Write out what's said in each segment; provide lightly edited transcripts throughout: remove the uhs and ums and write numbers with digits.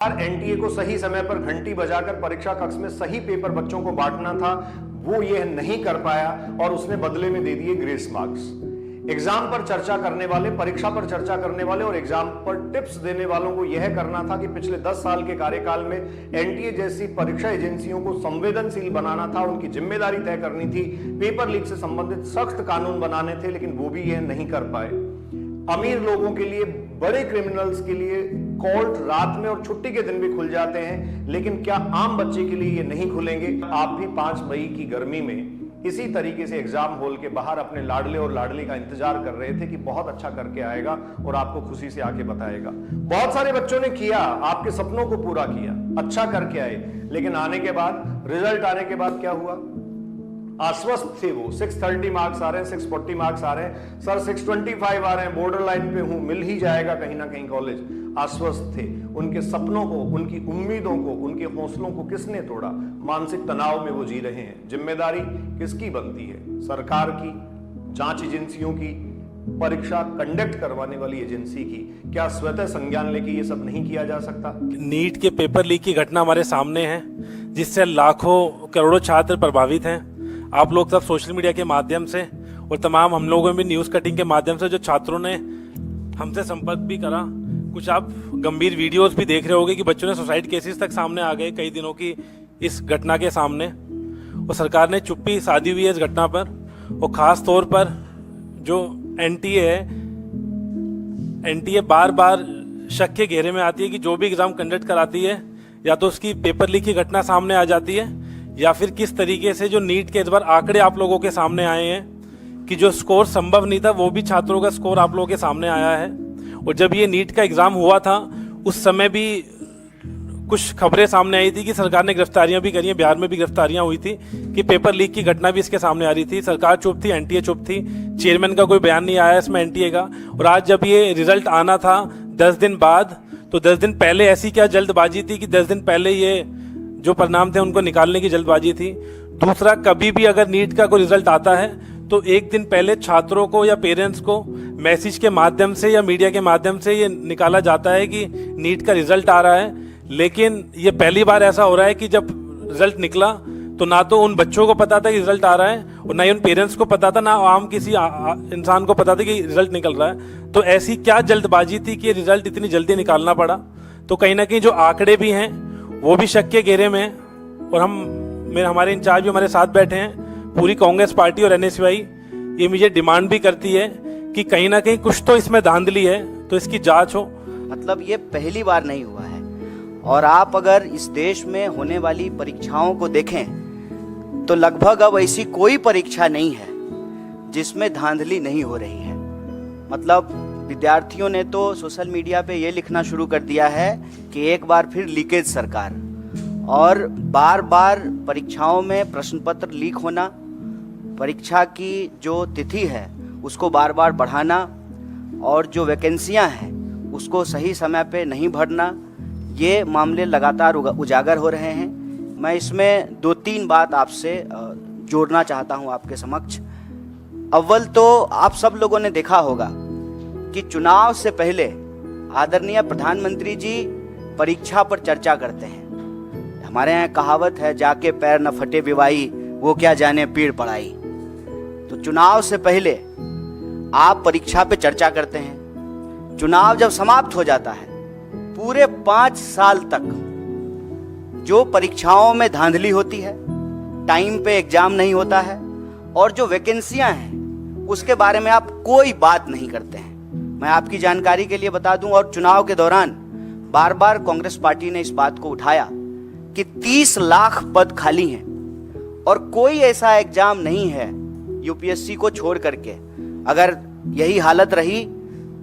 NTA को सही समय पर घंटी बजाकर परीक्षा कक्ष में सही पेपर बच्चों को बांटना था, वो यह नहीं कर पाया और उसने बदले में दे दिए ग्रेस मार्क्स। एग्जाम पर चर्चा करने वाले, परीक्षा पर चर्चा करने वाले और एग्जाम पर टिप्स देने वालों को यह करना था कि पिछले 10 साल के कार्यकाल में एनटीए जैसी परीक्षा एजेंसियों को संवेदनशील बनाना था, उनकी जिम्मेदारी तय करनी थी, पेपर लीक से संबंधित सख्त कानून बनाने थे, लेकिन वो भी यह नहीं कर पाए। अमीर लोगों के लिए, बड़े क्रिमिनल्स के लिए कोर्ट रात में और छुट्टी के दिन भी खुल जाते हैं, लेकिन क्या आम बच्चे के लिए ये नहीं खुलेंगे? आप भी 5 मई की गर्मी में इसी तरीके से एग्जाम हॉल के बाहर अपने लाडले और लाडली का इंतजार कर रहे थे कि बहुत अच्छा करके आएगा और आपको खुशी से आके बताएगा। बहुत सारे बच्चों ने किया, आपके सपनों को पूरा किया, अच्छा करके आए, लेकिन आने के बाद, रिजल्ट आने के बाद क्या हुआ? आश्वस्त थे वो, 630 मार्क्स आ रहे हैं, 640 मार्क्स आ रहे हैं, सर 625 आ रहे हैं, बॉर्डर लाइन पे हूं, मिल ही जाएगा कहीं ना कहीं कॉलेज। आश्वस्त थे। उनके सपनों को, उनकी उम्मीदों को, उनके हौसलों को किसने तोड़ा? मानसिक तनाव में वो जी रहे हैं। जिम्मेदारी किसकी बनती है? सरकार की, जांच एजेंसियों की, परीक्षा कंडक्ट करवाने वाली एजेंसी की। क्या स्वतः संज्ञान लेके ये सब नहीं किया जा सकता? नीट के पेपर लीक की घटना हमारे सामने है, जिससे लाखों करोड़ों छात्र प्रभावित हैं। आप लोग सब सोशल मीडिया के माध्यम से और तमाम हम लोगों में न्यूज़ कटिंग के माध्यम से जो छात्रों ने हमसे संपर्क भी करा, कुछ आप गंभीर वीडियोस भी देख रहे होंगे कि बच्चों ने सुसाइड केसेस तक सामने आ गए कई दिनों की इस घटना के सामने। और सरकार ने चुप्पी साधी हुई है इस घटना पर। और ख़ास तौर पर जो एनटीए है, एनटीए बार बार शक के घेरे में आती है कि जो भी एग्ज़ाम कंडक्ट कराती है, या तो उसकी पेपर लीक की घटना सामने आ जाती है, या फिर किस तरीके से जो नीट के इस बार आंकड़े आप लोगों के सामने आए हैं कि जो स्कोर संभव नहीं था वो भी छात्रों का स्कोर आप लोगों के सामने आया है। और जब ये नीट का एग्ज़ाम हुआ था उस समय भी कुछ खबरें सामने आई थी कि सरकार ने गिरफ्तारियां भी करी हैं, बिहार में भी गिरफ्तारियां हुई थी, कि पेपर लीक की घटना भी इसके सामने आ रही थी। सरकार चुप थी, एनटीए चुप थी, चेयरमैन का कोई बयान नहीं आया इसमें एनटीए का। और आज जब ये रिजल्ट आना था 10 दिन बाद, तो 10 दिन पहले ऐसी क्या जल्दबाजी थी कि 10 दिन पहले ये जो परिणाम थे उनको निकालने की जल्दबाजी थी? दूसरा, कभी भी अगर नीट का कोई रिजल्ट आता है तो एक दिन पहले छात्रों को या पेरेंट्स को मैसेज के माध्यम से या मीडिया के माध्यम से ये निकाला जाता है कि नीट का रिजल्ट आ रहा है। लेकिन ये पहली बार ऐसा हो रहा है कि जब रिजल्ट निकला तो ना तो उन बच्चों को पता था कि रिजल्ट आ रहा है, और ना ही उन पेरेंट्स को पता था, ना आम किसी इंसान को पता था कि रिजल्ट निकल रहा है। तो ऐसी क्या जल्दबाजी थी कि रिजल्ट इतनी जल्दी निकालना पड़ा? तो कहीं ना कहीं जो आंकड़े भी हैं वो भी शक के घेरे में हैं। और हमारे इंचार्ज भी हमारे साथ बैठे हैं। पूरी कांग्रेस पार्टी और एनएसयूआई ये मुझे डिमांड भी करती है कि कहीं ना कहीं कुछ तो इसमें धांधली है, तो इसकी जांच हो। मतलब ये पहली बार नहीं हुआ है। और आप अगर इस देश में होने वाली परीक्षाओं को देखें तो लगभग अब ऐसी कोई परीक्षा नहीं है जिसमें धांधली नहीं हो रही है। मतलब विद्यार्थियों ने तो सोशल मीडिया पे ये लिखना शुरू कर दिया है कि एक बार फिर लीकेज सरकार, और बार बार परीक्षाओं में प्रश्न पत्र लीक होना, परीक्षा की जो तिथि है उसको बार बार बढ़ाना, और जो वैकेंसियां हैं उसको सही समय पे नहीं भरना, ये मामले लगातार उजागर हो रहे हैं। मैं इसमें 2-3 बात आपसे जोड़ना चाहता हूं आपके समक्ष। अव्वल तो आप सब लोगों ने देखा होगा कि चुनाव से पहले आदरणीय प्रधानमंत्री जी परीक्षा पर चर्चा करते हैं। हमारे यहाँ कहावत है, जाके पैर न फटे विवाई, वो क्या जाने पीड़ पड़ाई। तो चुनाव से पहले आप परीक्षा पे चर्चा करते हैं। चुनाव जब समाप्त हो जाता है, पूरे 5 साल तक जो परीक्षाओं में धांधली होती है, टाइम पे एग्जाम नहीं होता है, और जो वैकेंसियां हैं उसके बारे में आप कोई बात नहीं करते हैं। मैं आपकी जानकारी के लिए बता दूं, और चुनाव के दौरान बार बार कांग्रेस पार्टी ने इस बात को उठाया कि 30 लाख पद खाली हैं और कोई ऐसा एग्जाम नहीं है यूपीएससी को छोड़ करके। अगर यही हालत रही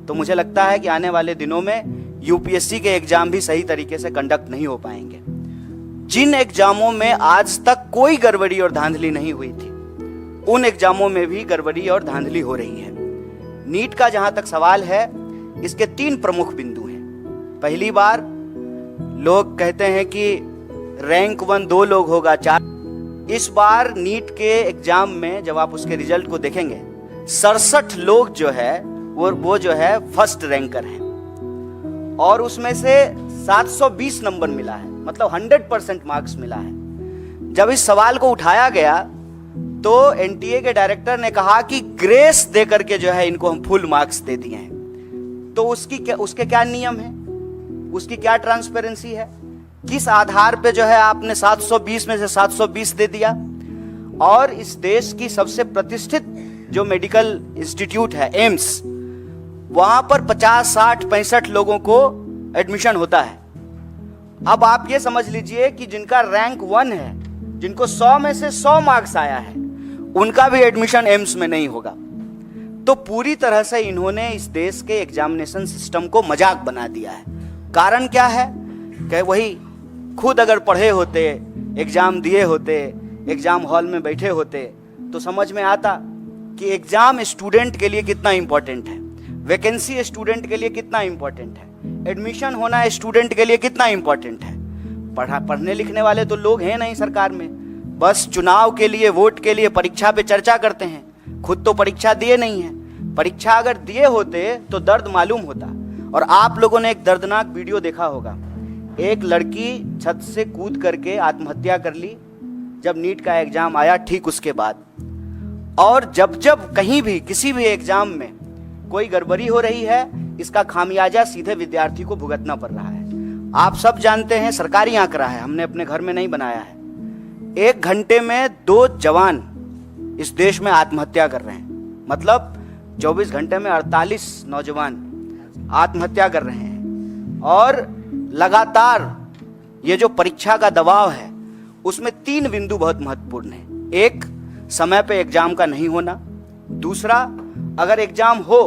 तो मुझे लगता है कि आने वाले दिनों में यूपीएससी के एग्जाम भी सही तरीके से कंडक्ट नहीं हो पाएंगे। जिन एग्जामों में आज तक कोई गड़बड़ी और धांधली नहीं हुई थी, उन एग्जामों में भी गड़बड़ी और धांधली हो रही है। नीट का जहां तक सवाल है, इसके 3 प्रमुख बिंदु हैं। पहली बार लोग कहते हैं कि रैंक 1 2 लोग होगा, 4। इस बार नीट के एग्जाम में जब आप उसके रिजल्ट को देखेंगे, 67 लोग जो है वो जो है फर्स्ट रैंकर हैं, और उसमें से 720 नंबर मिला है, मतलब 100% मार्क्स मिला है। जब इस सवाल को उठाया गया तो एनटीए के डायरेक्टर ने कहा कि ग्रेस दे करके जो है इनको हम फुल मार्क्स दे दिए हैं। तो उसके क्या नियम है, उसकी क्या ट्रांसपेरेंसी है, किस आधार पे जो है आपने 720 में से 720 दे दिया? और इस देश की सबसे प्रतिष्ठित जो मेडिकल इंस्टीट्यूट है एम्स, वहां पर 50, 60, 65 लोगों को एडमिशन होता है। अब आप ये समझ लीजिए कि जिनका रैंक 1 है, जिनको 100 में से 100 मार्क्स आया है, उनका भी एडमिशन एम्स में नहीं होगा। तो पूरी तरह से इन्होंने इस देश के एग्जामिनेशन सिस्टम को मजाक बना दिया है। कारण क्या है कि वही खुद अगर पढ़े होते, एग्जाम दिए होते, एग्जाम हॉल में बैठे होते तो समझ में आता कि एग्जाम स्टूडेंट के लिए कितना इंपॉर्टेंट है, वैकेंसी स्टूडेंट के लिए कितना इंपॉर्टेंट है, एडमिशन होना स्टूडेंट के लिए कितना इंपॉर्टेंट है। पढ़ने लिखने वाले तो लोग हैं नहीं सरकार में, बस चुनाव के लिए, वोट के लिए परीक्षा पे चर्चा करते हैं। खुद तो परीक्षा दिए नहीं है। परीक्षा अगर दिए होते तो दर्द मालूम होता। और आप लोगों ने एक दर्दनाक वीडियो देखा होगा, एक लड़की छत से कूद करके आत्महत्या कर ली जब नीट का एग्जाम आया ठीक उसके बाद। और जब जब कहीं भी किसी भी एग्जाम में कोई गड़बड़ी हो रही है, इसका खामियाजा सीधे विद्यार्थी को भुगतना पड़ रहा है। आप सब जानते हैं, सरकारी आंकड़ा है, हमने अपने घर में नहीं बनाया है, 1 घंटे में 2 जवान इस देश में आत्महत्या कर रहे हैं। मतलब 24 घंटे में 48 नौजवान आत्महत्या कर रहे हैं। और लगातार ये जो परीक्षा का दबाव है उसमें 3 बिंदु बहुत महत्वपूर्ण है। एक, समय पे एग्जाम का नहीं होना। दूसरा, अगर एग्जाम हो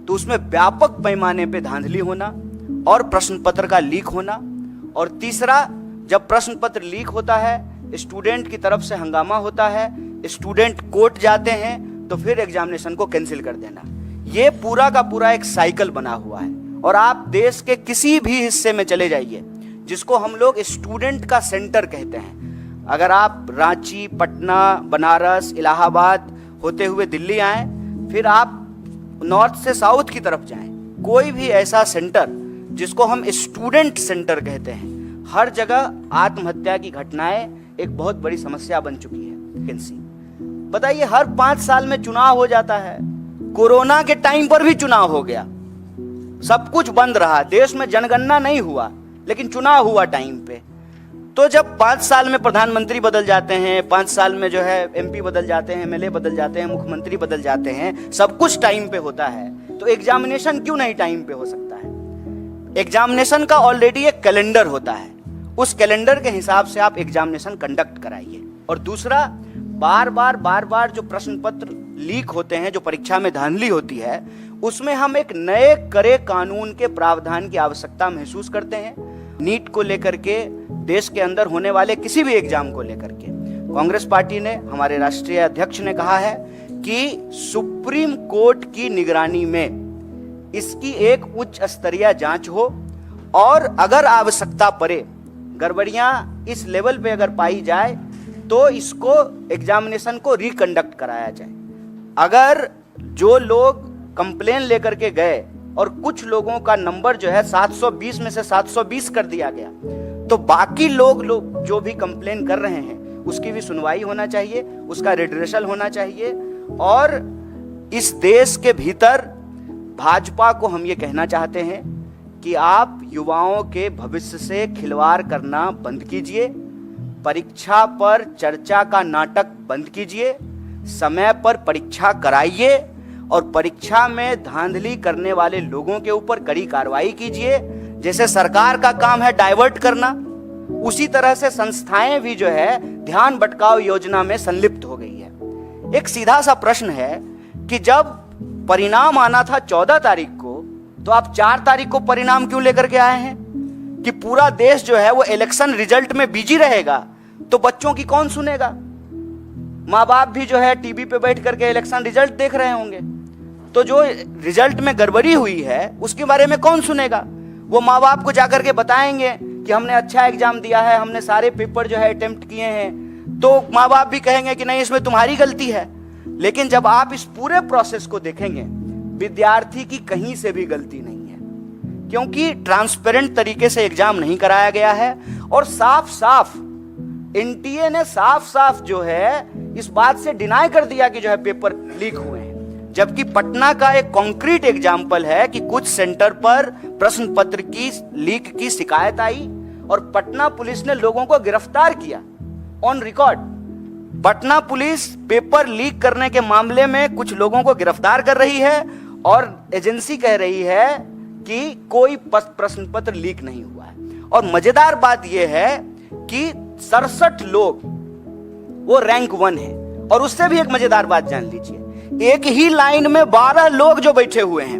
तो उसमें व्यापक पैमाने पे धांधली होना और प्रश्न पत्र का लीक होना। और तीसरा, जब प्रश्न पत्र लीक होता है, स्टूडेंट की तरफ से हंगामा होता है, स्टूडेंट कोर्ट जाते हैं, तो फिर एग्जामिनेशन को कैंसिल कर देना। ये पूरा का पूरा एक साइकिल बना हुआ है। और आप देश के किसी भी हिस्से में चले जाइए, जिसको हम लोग स्टूडेंट का सेंटर कहते हैं, अगर आप रांची, पटना, बनारस, इलाहाबाद होते हुए दिल्ली आए, फिर आप नॉर्थ से साउथ की तरफ जाएं, कोई भी ऐसा सेंटर जिसको हम स्टूडेंट सेंटर कहते हैं, हर जगह आत्महत्या की घटनाएं एक बहुत बड़ी समस्या बन चुकी है। बताइए, हर 5 साल में चुनाव हो जाता है। कोरोना के टाइम पर भी चुनाव हो गया, सब कुछ बंद रहा, देश में जनगणना नहीं हुआ, लेकिन चुनाव हुआ टाइम पे। तो जब 5 साल में प्रधानमंत्री बदल जाते हैं, 5 साल में जो है एमपी बदल जाते हैं, एमएलए बदल जाते हैं, मुख्यमंत्री बदल जाते हैं, सब कुछ टाइम पे होता है, तो एग्जामिनेशन क्यों नहीं टाइम पे हो सकता है? एग्जामिनेशन का ऑलरेडी एक कैलेंडर होता है, उस कैलेंडर के हिसाब से आप एग्जामिनेशन कंडक्ट कराइए। और दूसरा, बार बार जो प्रश्न पत्र लीक होते हैं, जो परीक्षा में धांधली होती है, उसमें हम एक नए कड़े कानून के प्रावधान की आवश्यकता महसूस करते हैं। नीट को लेकर के, देश के अंदर होने वाले किसी भी एग्जाम को लेकर के कांग्रेस पार्टी ने, हमारे राष्ट्रीय अध्यक्ष ने कहा है कि सुप्रीम कोर्ट की निगरानी में इसकी एक उच्च स्तरीय जांच हो, और अगर आवश्यकता पड़े, गड़बड़ियां इस लेवल पे अगर पाई जाए, तो इसको एग्जामिनेशन को रिकंडक्ट कराया जाए। अगर जो लोग कंप्लेन लेकर के गए और कुछ लोगों का नंबर जो है 720 में से 720 कर दिया गया, तो बाकी लोग जो भी कंप्लेन कर रहे हैं उसकी भी सुनवाई होना चाहिए, उसका रिड्रेसल होना चाहिए। और इस देश के भीतर भाजपा को हम ये कहना चाहते हैं कि आप युवाओं के भविष्य से खिलवाड़ करना बंद कीजिए, परीक्षा पर चर्चा का नाटक बंद कीजिए, समय पर परीक्षा कराइए और परीक्षा में धांधली करने वाले लोगों के ऊपर कड़ी कार्रवाई कीजिए। जैसे सरकार का काम है डाइवर्ट करना, उसी तरह से संस्थाएं भी जो है ध्यान भटकाव योजना में संलिप्त हो गई है। एक सीधा सा प्रश्न है कि जब परिणाम आना था 14 तारीख को, तो आप 4 तारीख को परिणाम क्यों लेकर के आए हैं? कि पूरा देश जो है वो इलेक्शन रिजल्ट में बिजी रहेगा, तो बच्चों की कौन सुनेगा? माँ बाप भी जो है टीवी पे बैठ करके इलेक्शन रिजल्ट देख रहे होंगे, तो जो रिजल्ट में गड़बड़ी हुई है उसके बारे में कौन सुनेगा? वो माँ बाप को जाकर के बताएंगे कि हमने अच्छा एग्जाम दिया है, हमने सारे पेपर जो है अटेम्प्ट किए हैं, तो माँ बाप भी कहेंगे कि नहीं, इसमें तुम्हारी गलती है। लेकिन जब आप इस पूरे प्रोसेस को देखेंगे, विद्यार्थी की कहीं से भी गलती नहीं है, क्योंकि ट्रांसपेरेंट तरीके से एग्जाम नहीं कराया गया है और साफ साफ एनटीए ने साफ साफ जो है इस बात से डिनाई कर दिया कि जो है पेपर लीक हुए हैं, जबकि पटना का एक कॉन्क्रीट एग्जाम्पल है कि कुछ सेंटर पर प्रश्न पत्र की लीक की शिकायत आई और पटना पुलिस ने लोगों को गिरफ्तार किया on record. Patna police paper leak करने के मामले में कुछ लोगों को गिरफ्तार कर रही है और एजेंसी कह रही है कि कोई प्रश्न पत्र लीक नहीं हुआ है। और मजेदार बात यह है कि 67 लोग वो रैंक 1 है। और उससे भी एक मजेदार बात जान लीजिए, एक ही लाइन में 12 लोग जो बैठे हुए हैं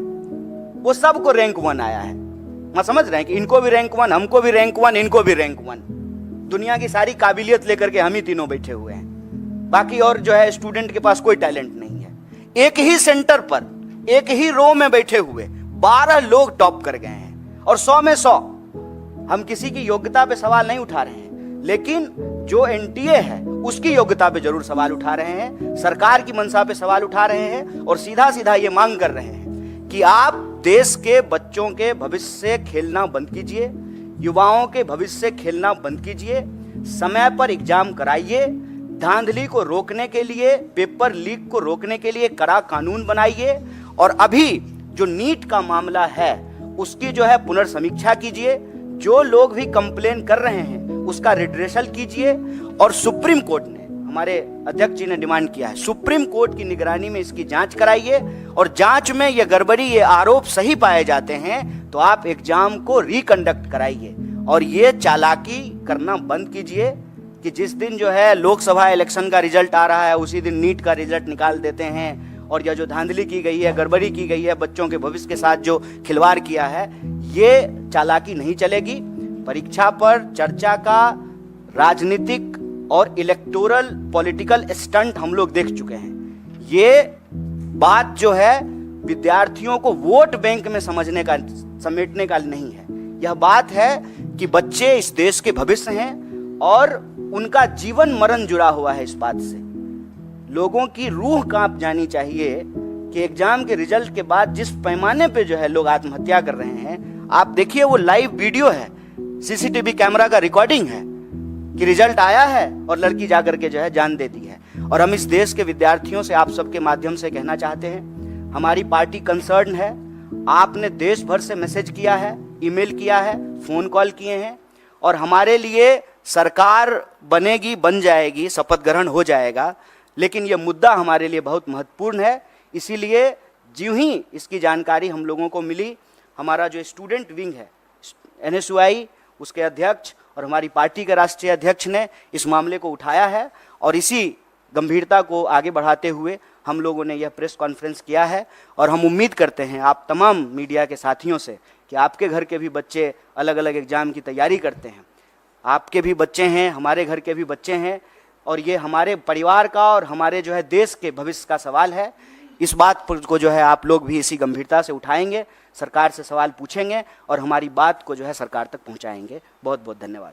वो सबको रैंक 1 आया है। मैं समझ रहे हैं कि इनको भी रैंक 1, हमको भी रैंक 1, इनको भी रैंक 1। दुनिया की सारी काबिलियत लेकर के हम ही तीनों बैठे हुए हैं, बाकी और जो है स्टूडेंट के पास कोई टैलेंट नहीं है। एक ही सेंटर पर एक ही रो में बैठे हुए 12 लोग टॉप कर गए हैं और 100 में 100। हम किसी की योग्यता पे सवाल नहीं उठा रहे हैं, लेकिन जो एनटीए है उसकी योग्यता पे जरूर सवाल उठा रहे हैं, सरकार की मंशा पे सवाल उठा रहे हैं और सीधा सीधा ये मांग कर रहे हैं कि आप देश के बच्चों के भविष्य से खेलना बंद कीजिए, युवाओं के भविष्य से खेलना बंद कीजिए, समय पर एग्जाम कराइए, धांधली को रोकने के लिए, पेपर लीक को रोकने के लिए कड़ा कानून बनाइए और अभी जो नीट का मामला है उसकी जो है पुनर्समीक्षा कीजिए। जो लोग भी कंप्लेन कर रहे हैं उसका रिड्रेसल कीजिए और सुप्रीम कोर्ट ने, हमारे अध्यक्ष जी ने डिमांड किया है, सुप्रीम कोर्ट की निगरानी में इसकी जांच कराइए और जांच में ये गड़बड़ी, ये आरोप सही पाए जाते हैं तो आप एग्जाम को रिकंडक्ट कराइए और ये चालाकी करना बंद कीजिए कि जिस दिन जो है लोकसभा इलेक्शन का रिजल्ट आ रहा है उसी दिन नीट का रिजल्ट निकाल देते हैं। और यह जो धांधली की गई है, गड़बड़ी की गई है, बच्चों के भविष्य के साथ जो खिलवाड़ किया है, ये चालाकी नहीं चलेगी। परीक्षा पर चर्चा का राजनीतिक और इलेक्टोरल पॉलिटिकल स्टंट हम लोग देख चुके हैं। ये बात जो है विद्यार्थियों को वोट बैंक में समेटने का नहीं है। यह बात है कि बच्चे इस देश के भविष्य हैं और उनका जीवन मरण जुड़ा हुआ है इस बात से। लोगों की रूह कांप जानी चाहिए कि एग्जाम के रिजल्ट के बाद जिस पैमाने पे जो है लोग आत्महत्या कर रहे हैं। आप देखिए, वो लाइव वीडियो है, सीसीटीवी कैमरा का रिकॉर्डिंग है कि रिजल्ट आया है और लड़की जाकर के जो है जान दे दी है। और हम इस देश के विद्यार्थियों से आप सबके माध्यम से कहना चाहते हैं, हमारी पार्टी कंसर्न है। आपने देश भर से मैसेज किया है, ईमेल किया है, फोन कॉल किए हैं और हमारे लिए सरकार बनेगी, बन जाएगी, शपथ ग्रहण हो जाएगा, लेकिन यह मुद्दा हमारे लिए बहुत महत्वपूर्ण है। इसीलिए ज्यों ही इसकी जानकारी हम लोगों को मिली, हमारा जो स्टूडेंट विंग है एनएसयूआई, उसके अध्यक्ष और हमारी पार्टी के राष्ट्रीय अध्यक्ष ने इस मामले को उठाया है और इसी गंभीरता को आगे बढ़ाते हुए हम लोगों ने यह प्रेस कॉन्फ्रेंस किया है। और हम उम्मीद करते हैं आप तमाम मीडिया के साथियों से कि आपके घर के भी बच्चे अलग अलग एग्जाम की तैयारी करते हैं, आपके भी बच्चे हैं, हमारे घर के भी बच्चे हैं और ये हमारे परिवार का और हमारे जो है देश के भविष्य का सवाल है। इस बात को जो है आप लोग भी इसी गंभीरता से उठाएंगे, सरकार से सवाल पूछेंगे और हमारी बात को जो है सरकार तक पहुंचाएंगे। बहुत बहुत धन्यवाद।